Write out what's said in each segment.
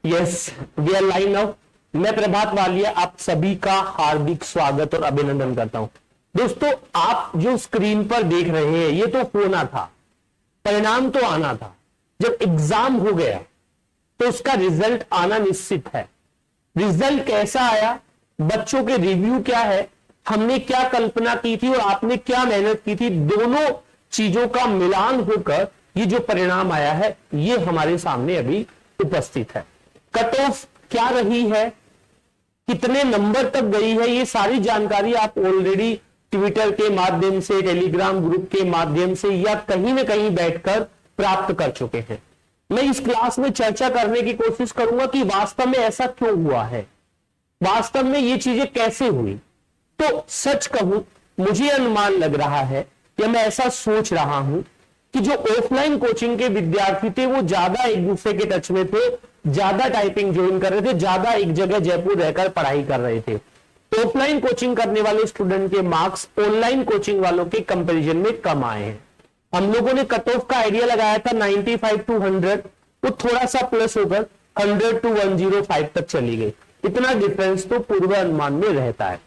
Yes, we are line now. मैं प्रभात वालिया आप सभी का हार्दिक स्वागत और अभिनंदन करता हूं। दोस्तों, आप जो स्क्रीन पर देख रहे हैं ये तो होना था, परिणाम तो आना था। जब एग्जाम हो गया तो उसका रिजल्ट आना निश्चित है। रिजल्ट कैसा आया, बच्चों के रिव्यू क्या है, हमने क्या कल्पना की थी और आपने क्या मेहनत की थी, दोनों चीजों का मिलान होकर ये जो परिणाम आया है ये हमारे सामने अभी उपस्थित है। कट ऑफ क्या रही है, कितने नंबर तक गई है, ये सारी जानकारी आप ऑलरेडी ट्विटर के माध्यम से, टेलीग्राम ग्रुप के माध्यम से या कहीं ना कहीं बैठकर प्राप्त कर चुके हैं। मैं इस क्लास में चर्चा करने की कोशिश करूंगा कि वास्तव में ऐसा क्यों हुआ है, वास्तव में ये चीजें कैसे हुई। तो सच कहूं, मुझे अनुमान लग रहा है या मैं ऐसा सोच रहा हूं कि जो ऑफलाइन कोचिंग के विद्यार्थी थे वो ज्यादा एक दूसरे के टच में थे, ज्यादा टाइपिंग ज्वाइन कर रहे थे, ज्यादा एक जगह जयपुर रहकर पढ़ाई कर रहे थे। ऑफलाइन कोचिंग करने वाले स्टूडेंट के मार्क्स ऑनलाइन कोचिंग वालों के कंपैरिजन में कम आए हैं। हम लोगों ने कट ऑफ का आइडिया लगाया था 95 to 100, वो थोड़ा सा प्लस होकर 100 to 105 तक चली गई। इतना डिफरेंस तो पूर्व अनुमान में रहता है।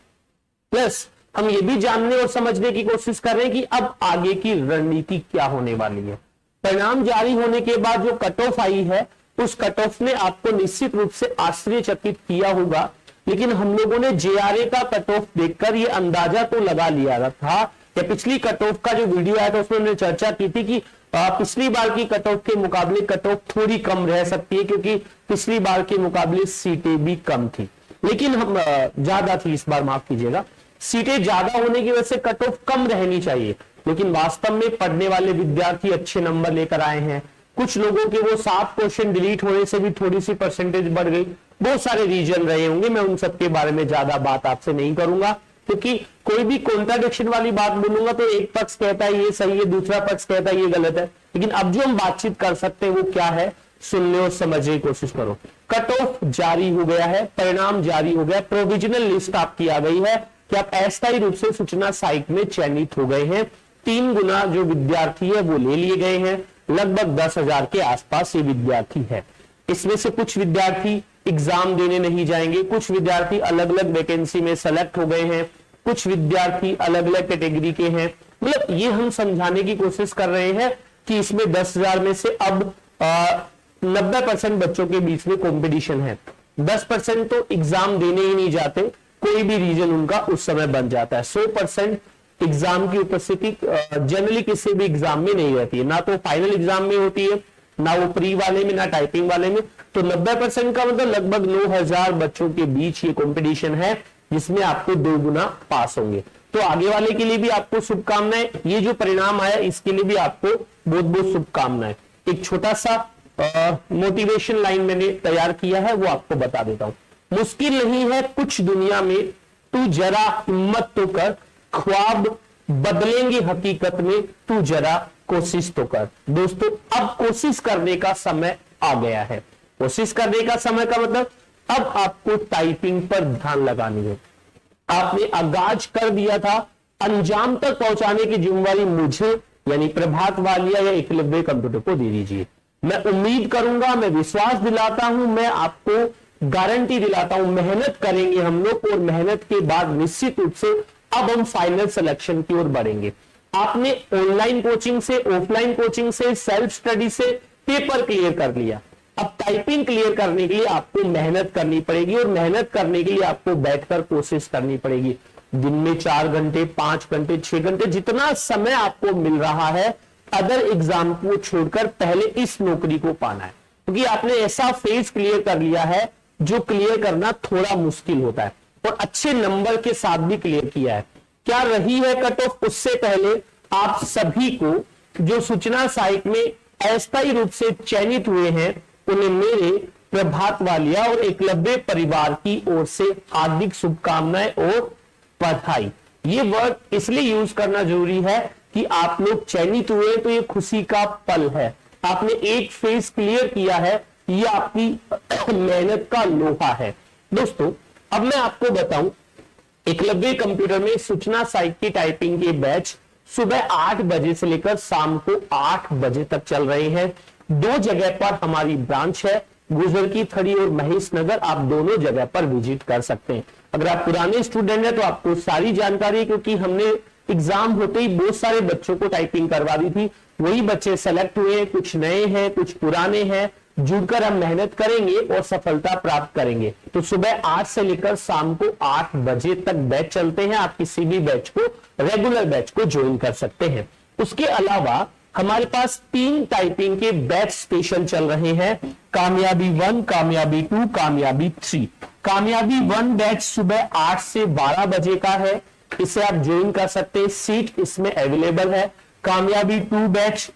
प्लस हम ये भी जानने और समझने की कोशिश कर रहे हैं कि अब आगे की रणनीति क्या होने वाली है। परिणाम जारी होने के बाद जो कट ऑफ आई है उस कट ऑफ ने आपको निश्चित रूप से आश्चर्यचकित किया होगा, लेकिन हम लोगों ने जेआरए का कट ऑफ देखकर ये अंदाजा तो लगा लिया था, या पिछली कट ऑफ का जो वीडियो आया था उसमें हमने चर्चा की थी कि पिछली बार की कट ऑफ के मुकाबले कट ऑफ थोड़ी कम रह सकती है, क्योंकि पिछली बार के मुकाबले सीटें भी कम थी, लेकिन हम ज्यादा थी इस बार, माफ कीजिएगा, सीटें ज्यादा होने की वजह से कट ऑफ कम रहनी चाहिए। लेकिन वास्तव में पढ़ने वाले विद्यार्थी अच्छे नंबर लेकर आए हैं। कुछ लोगों के वो 7 क्वेश्चन डिलीट होने से भी थोड़ी सी परसेंटेज बढ़ गई। बहुत सारे रीजन रहे होंगे, मैं उन सब के बारे में ज्यादा बात आपसे नहीं करूंगा, क्योंकि कोई भी कॉन्ट्राडिक्शन वाली बात बोलूंगा तो एक पक्ष कहता है ये सही है, दूसरा पक्ष कहता है ये गलत है। लेकिन अब जो हम बातचीत कर सकते हैं वो क्या है, सुनने और समझने की कोशिश करो। कट ऑफ जारी हो गया है, परिणाम जारी हो गया, प्रोविजनल लिस्ट आपकी आ गई है कि आप अस्थायी रूप से सूचना साइट में चयनित हो गए हैं। 3 गुना जो विद्यार्थी है वो ले लिए गए हैं, लगभग 10,000 के आसपास ये विद्यार्थी है। इसमें से कुछ विद्यार्थी एग्जाम देने नहीं जाएंगे, कुछ विद्यार्थी अलग अलग वैकेंसी में सेलेक्ट हो गए हैं, कुछ विद्यार्थी अलग अलग कैटेगरी के हैं। मतलब ये हम समझाने की कोशिश कर रहे हैं कि इसमें 10,000 में से अब 90% बच्चों के बीच में कंपटीशन है। 10% तो एग्जाम देने ही नहीं जाते, कोई भी रीजन उनका उस समय बन जाता है। 100% एग्जाम की उपस्थिति जनरली किसी भी एग्जाम में नहीं रहती है, ना तो फाइनल एग्जाम में होती है, ना वो प्री वाले में, ना टाइपिंग वाले में। तो 90% का मतलब लगभग 9,000 बच्चों के बीच ये कंपटीशन है, जिसमें आपको 2 गुना पास होंगे। तो आगे वाले के लिए भी आपको शुभकामनाएं। ये जो परिणाम आया इसके लिए भी आपको बहुत बहुत शुभकामनाएं। एक छोटा सा मोटिवेशन लाइन मैंने तैयार किया है, वो आपको बता देता हूं। मुश्किल नहीं है कुछ दुनिया में, तू जरा हिम्मत तो कर, ख्वाब बदलेंगे हकीकत में, तू जरा कोशिश तो कर। दोस्तों, अब कोशिश करने का समय आ गया है। कोशिश करने का समय का मतलब अब आपको टाइपिंग पर ध्यान लगानी है। आपने आगाज कर दिया था, अंजाम तक पहुंचाने की जिम्मेवारी मुझे यानी प्रभात वालिया या एकलव्य कंप्यूटर को दे दीजिए। मैं उम्मीद करूंगा, मैं विश्वास दिलाता हूं, मैं आपको गारंटी दिलाता हूं, मेहनत करेंगे हम लोग और मेहनत के बाद निश्चित रूप से अब हम फाइनल सिलेक्शन की ओर बढ़ेंगे। आपने ऑनलाइन कोचिंग से, ऑफलाइन कोचिंग से, सेल्फ स्टडी से पेपर क्लियर कर लिया। अब टाइपिंग क्लियर करने के लिए आपको मेहनत करनी पड़ेगी और मेहनत करने के लिए आपको बैठकर कोशिश करनी पड़ेगी। दिन में 4 घंटे, 5 घंटे, 6 घंटे, जितना समय आपको मिल रहा है अदर एग्जाम को छोड़कर पहले इस नौकरी को पाना है, क्योंकि आपने ऐसा फेज क्लियर कर लिया है जो क्लियर करना थोड़ा मुश्किल होता है और अच्छे नंबर के साथ भी क्लियर किया है। क्या रही है कट ऑफ, उससे पहले आप सभी को जो सूचना साइट में अस्थायी रूप से चयनित हुए हैं उन्हें मेरे प्रभात वालिया और एकलव्य परिवार की ओर से हार्दिक शुभकामनाएं और बधाई। ये वर्ड इसलिए यूज करना जरूरी है कि आप लोग चयनित हुए तो ये खुशी का पल है, आपने एक फेज क्लियर किया है, ये आपकी मेहनत का लोहा है। दोस्तों, अब मैं आपको बताऊं, एकलव्य कंप्यूटर में सूचना साइट की टाइपिंग के बैच सुबह 8 बजे से लेकर शाम को 8 बजे तक चल रहे हैं। 2 जगह पर हमारी ब्रांच है, गुजर की थड़ी और महेश नगर, आप दोनों जगह पर विजिट कर सकते हैं। अगर आप पुराने स्टूडेंट हैं तो आपको सारी जानकारी है, क्योंकि हमने एग्जाम होते ही बहुत सारे बच्चों को टाइपिंग करवा दी थी, वही बच्चे सेलेक्ट हुए, कुछ नए हैं कुछ पुराने हैं, जुड़कर हम मेहनत करेंगे और सफलता प्राप्त करेंगे। तो सुबह 8 से लेकर शाम को 8 बजे तक बैच चलते हैं, आप किसी भी बैच को, रेगुलर बैच को ज्वाइन कर सकते हैं। उसके अलावा हमारे पास 3 टाइपिंग के बैच स्पेशल चल रहे हैं, कामयाबी 1, कामयाबी 2, कामयाबी 3। कामयाबी 1 बैच सुबह 8 से 12 बजे का है, इसे आप ज्वाइन कर सकते हैं, सीट इसमें अवेलेबल है। कामयाबी 2 बैच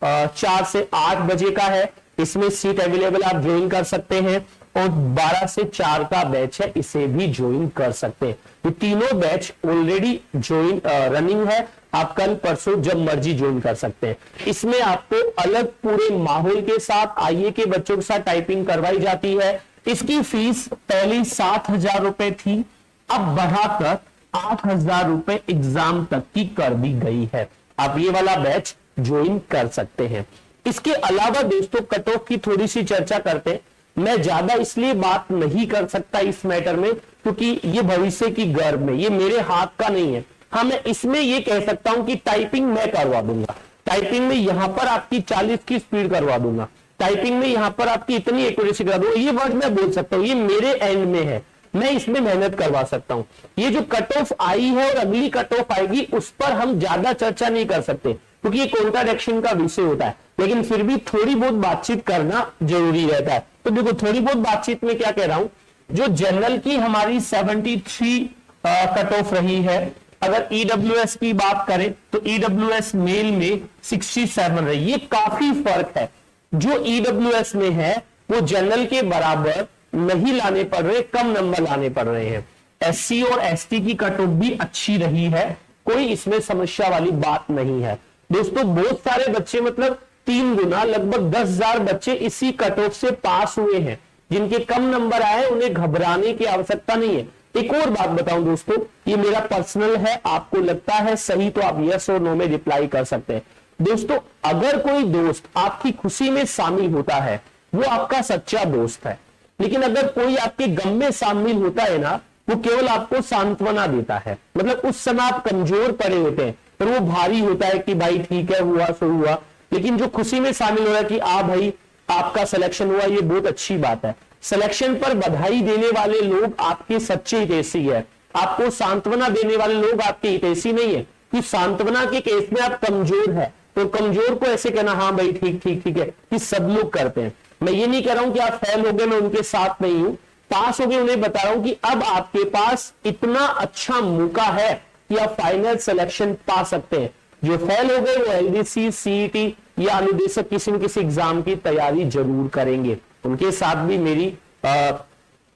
4 से 8 बजे का है, इसमें सीट अवेलेबल, आप ज्वाइन कर सकते हैं। और 12 से 4 का बैच है, इसे भी ज्वाइन कर सकते हैं। ये तीनों बैच ऑलरेडी ज्वाइन रनिंग है, आप कल परसों जब मर्जी ज्वाइन कर सकते हैं। इसमें आपको अलग पूरे माहौल के साथ आईए के बच्चों के साथ टाइपिंग करवाई जाती है। इसकी फीस पहले 7,000 रुपए थी, अब बढ़ाकर 8,000 रुपए एग्जाम तक की कर दी गई है। आप ये वाला बैच ज्वाइन कर सकते हैं। इसके अलावा दोस्तों कट ऑफ की थोड़ी सी चर्चा करते हैं। मैं ज्यादा इसलिए बात नहीं कर सकता इस मैटर में क्योंकि ये भविष्य की गर्भ में, ये मेरे हाथ का नहीं है। हाँ, मैं इसमें ये कह सकता हूं कि टाइपिंग मैं करवा दूंगा, टाइपिंग में यहां पर आपकी 40 की स्पीड करवा दूंगा, टाइपिंग में यहां पर आपकी इतनी एक्यूरेसी करा दूंगा, ये वर्ड मैं बोल सकता हूं, ये मेरे एंड में है, मैं इसमें मेहनत करवा सकता हूं। ये जो कट ऑफ आई है और अगली कट ऑफ आएगी उस पर हम ज्यादा चर्चा नहीं कर सकते क्योंकि ये कॉन्ट्राडिक्शन का विषय होता है, लेकिन फिर भी थोड़ी बहुत बातचीत करना जरूरी रहता है। तो देखो थोड़ी बहुत बातचीत में क्या कह रहा हूं, जो जनरल की हमारी 73 कट ऑफ रही है, अगर ईडब्ल्यूएस की बात करें तो ईडब्ल्यूएस मेल में 67 रही, ये काफी फर्क है। जो ईडब्ल्यूएस में है वो जनरल के बराबर नहीं लाने पड़ रहे, कम नंबर लाने पड़ रहे हैं। एससी और एसटी की कट ऑफ भी अच्छी रही है, कोई इसमें समस्या वाली बात नहीं है। दोस्तों बहुत सारे बच्चे मतलब 3 गुना लगभग 10,000 बच्चे इसी कट ऑफ से पास हुए हैं। जिनके कम नंबर आए उन्हें घबराने की आवश्यकता नहीं है। एक और बात बताऊं दोस्तों, ये मेरा पर्सनल है, आपको लगता है सही तो आप यस और नो में रिप्लाई कर सकते हैं। दोस्तों अगर कोई दोस्त आपकी खुशी में शामिल होता है वो आपका सच्चा दोस्त है, लेकिन अगर कोई आपके गम में शामिल होता है ना, वो केवल आपको सांत्वना देता है। मतलब उस समय आप कमजोर पड़े होते हैं और वो भारी होता है कि भाई ठीक है हुआ सो हुआ, लेकिन जो खुशी में शामिल हो रहा है कि भाई आपका सिलेक्शन हुआ, ये बहुत अच्छी बात है। सिलेक्शन पर बधाई देने वाले लोग आपके सच्चे हितैषी है, आपको सांत्वना देने वाले लोग आपके हितैषी नहीं है। कि सांत्वना के केस में आप कमजोर है तो कमजोर को ऐसे कहना हाँ भाई ठीक ठीक ठीक है, कि सब लोग करते हैं। मैं ये नहीं कह रहा हूं कि आप फेल हो गए मैं उनके साथ नहीं हूं, पास हो गए उन्हें बता रहा हूं कि अब आपके पास इतना अच्छा मौका है कि आप फाइनल सिलेक्शन पा सकते हैं। जो फेल हो गए वो एलडीसी, सीईटी या अनुदेशक किसी न किसी एग्जाम की तैयारी जरूर करेंगे, उनके साथ भी मेरी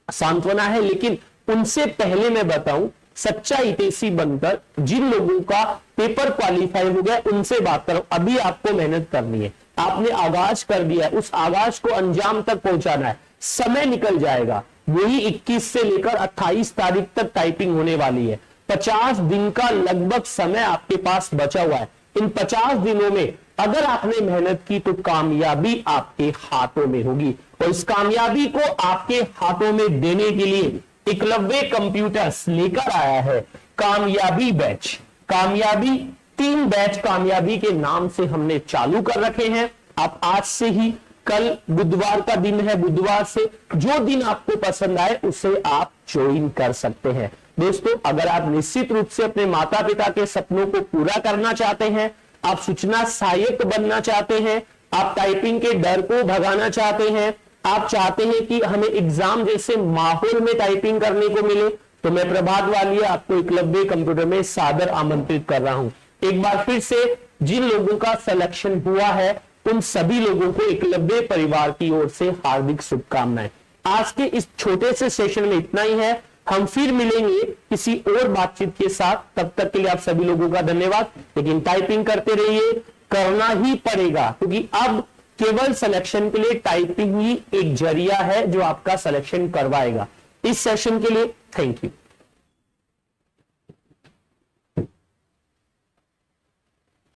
सांत्वना है। लेकिन उनसे पहले मैं बताऊं, सच्चा हितैषी बनकर जिन लोगों का पेपर क्वालिफाई हो गया उनसे बात करो। अभी आपको मेहनत करनी है, आपने आगाज कर दिया है, उस आगाज को अंजाम तक पहुंचाना है। समय निकल जाएगा, वही 21 से लेकर 28 तारीख तक टाइपिंग होने वाली है। 50 दिन का लगभग समय आपके पास बचा हुआ है। इन 50 दिनों में अगर आपने मेहनत की तो कामयाबी आपके हाथों में होगी, और इस कामयाबी को आपके हाथों में देने के लिए एकलव्य कंप्यूटर्स लेकर आया है कामयाबी बैच। कामयाबी 3 बैच कामयाबी के नाम से हमने चालू कर रखे हैं। आप आज से ही, कल बुधवार का दिन है, बुधवार से जो दिन आपको पसंद आए उसे आप ज्वाइन कर सकते हैं। दोस्तों अगर आप निश्चित रूप से अपने माता पिता के सपनों को पूरा करना चाहते हैं, आप सूचना सहायक बनना चाहते हैं, आप टाइपिंग के डर को भगाना चाहते हैं, आप चाहते हैं कि हमें एग्जाम जैसे माहौल में टाइपिंग करने को मिले, तो मैं प्रभात वालिया आपको एकलव्य कंप्यूटर में सादर आमंत्रित कर रहा हूं। एक बार फिर से जिन लोगों का सिलेक्शन हुआ है उन सभी लोगों को एकलव्य परिवार की ओर से हार्दिक शुभकामनाएं। आज के इस छोटे से सेशन में इतना ही है, हम फिर मिलेंगे किसी और बातचीत के साथ। तब तक के लिए आप सभी लोगों का धन्यवाद। लेकिन टाइपिंग करते रहिए, करना ही पड़ेगा, क्योंकि अब केवल सिलेक्शन के लिए टाइपिंग ही एक जरिया है जो आपका सिलेक्शन करवाएगा। इस सेशन के लिए थैंक यू।